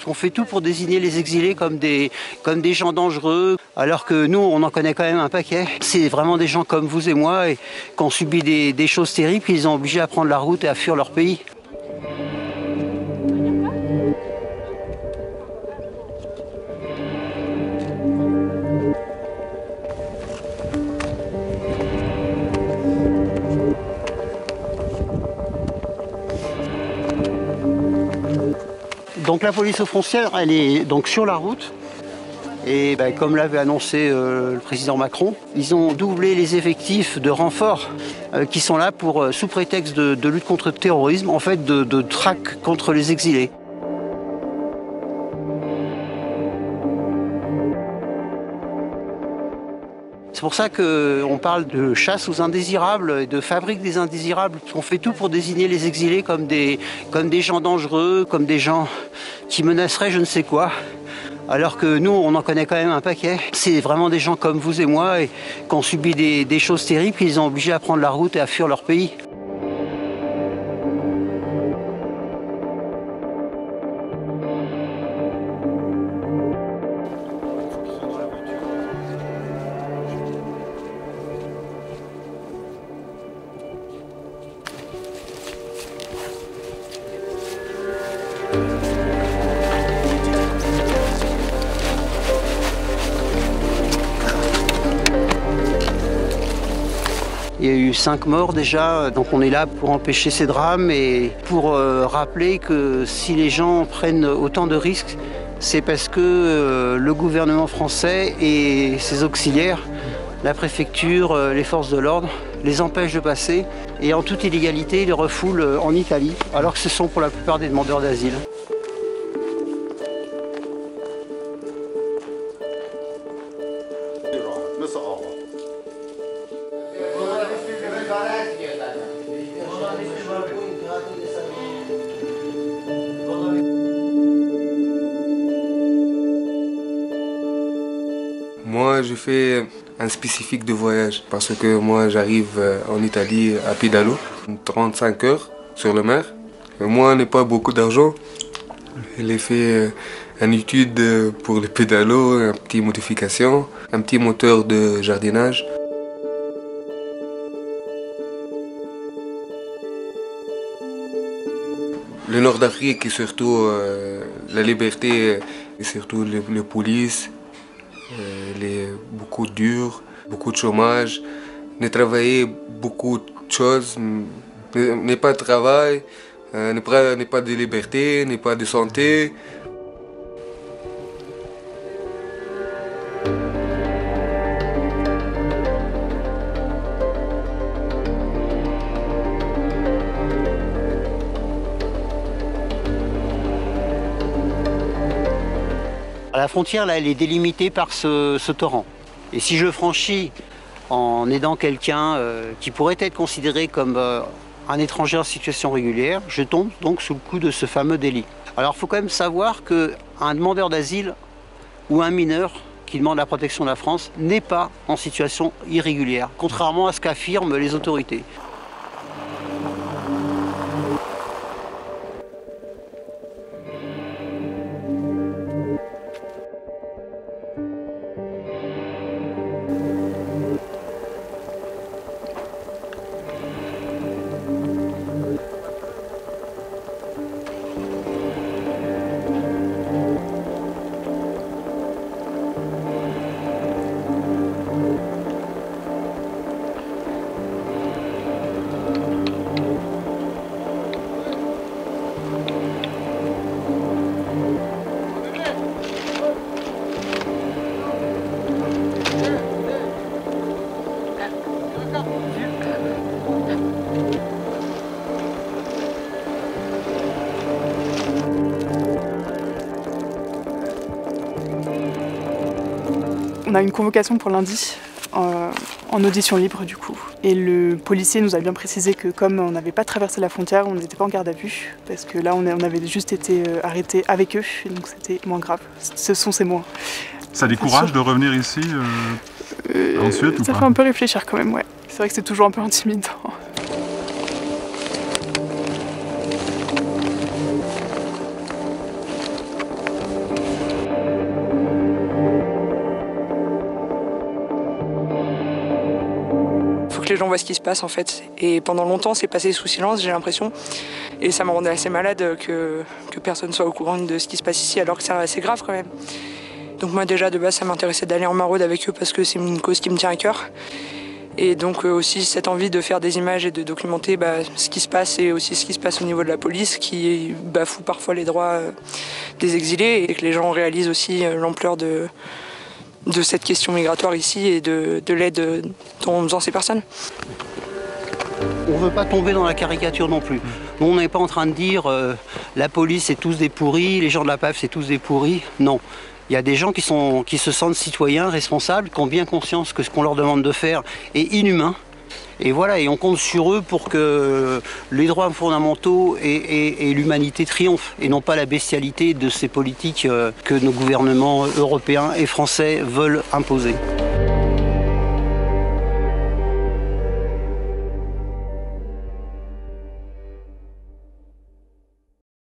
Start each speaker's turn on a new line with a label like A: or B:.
A: On fait tout pour désigner les exilés comme des gens dangereux, alors que nous, on en connaît quand même un paquet. C'est vraiment des gens comme vous et moi qui ont subi des choses terribles, qui les ont obligés à prendre la route et à fuir leur pays. Donc la police aux frontières, elle est donc sur la route. Et comme l'avait annoncé le président Macron, ils ont doublé les effectifs de renforts qui sont là pour, sous prétexte de lutte contre le terrorisme, en fait de traque contre les exilés. C'est pour ça qu'on parle de chasse aux indésirables et de fabrique des indésirables. On fait tout pour désigner les exilés comme des gens dangereux, comme des gens qui menaceraient je ne sais quoi. Alors que nous, on en connaît quand même un paquet. C'est vraiment des gens comme vous et moi qui ont subi des choses terribles, qui les ont obligés à prendre la route et à fuir leur pays. Il y a eu 5 morts déjà, donc on est là pour empêcher ces drames et pour rappeler que si les gens prennent autant de risques, c'est parce que le gouvernement français et ses auxiliaires, la préfecture, les forces de l'ordre, les empêchent de passer et en toute illégalité les refoulent en Italie, alors que ce sont pour la plupart des demandeurs d'asile.
B: Moi, je fais un spécifique de voyage parce que moi, j'arrive en Italie à Pedalo, 35 heures sur la mer. Et moi, je n'ai pas beaucoup d'argent. J'ai fait une étude pour le pédalo, une petite modification, un petit moteur de jardinage. Le Nord d'Afrique est surtout la liberté, et surtout les polices. Beaucoup dur, beaucoup de chômage, ne travailler beaucoup de choses, n'est pas de travail, n'est pas de liberté, n'est pas de santé.
A: La frontière, là, elle est délimitée par ce torrent. Et si je franchis en aidant quelqu'un qui pourrait être considéré comme un étranger en situation régulière, je tombe donc sous le coup de ce fameux délit. Alors il faut quand même savoir qu'un demandeur d'asile ou un mineur qui demande la protection de la France n'est pas en situation irrégulière, contrairement à ce qu'affirment les autorités.
C: On a une convocation pour lundi en audition libre du coup. Et le policier nous a bien précisé que comme on n'avait pas traversé la frontière, on n'était pas en garde à vue. Parce que là on avait juste été arrêtés avec eux, et donc c'était moins grave. Ce sont ces moins.
D: Ça décourage de revenir ici en Suède ou pas?
C: Ça fait un peu réfléchir quand même, ouais. C'est vrai que c'est toujours un peu intimidant.
E: les gens voient ce qui se passe en fait. Et pendant longtemps, c'est passé sous silence, j'ai l'impression. Et ça me rendait assez malade que personne soit au courant de ce qui se passe ici, alors que c'est assez grave quand même. Donc moi déjà de base, ça m'intéressait d'aller en maraude avec eux parce que c'est une cause qui me tient à cœur. Et donc aussi cette envie de faire des images et de documenter ce qui se passe et aussi ce qui se passe au niveau de la police qui bafoue parfois les droits des exilés et que les gens réalisent aussi l'ampleur de cette question migratoire ici et de l'aide dont ont besoin ces personnes.
A: On ne veut pas tomber dans la caricature non plus. Nous, on n'est pas en train de dire la police c'est tous des pourris, les gens de la PAF c'est tous des pourris. Non. Il y a des gens qui se sentent citoyens, responsables, qui ont bien conscience que ce qu'on leur demande de faire est inhumain. Et voilà, et on compte sur eux pour que les droits fondamentaux et l'humanité triomphent, et non pas la bestialité de ces politiques que nos gouvernements européens et français veulent imposer.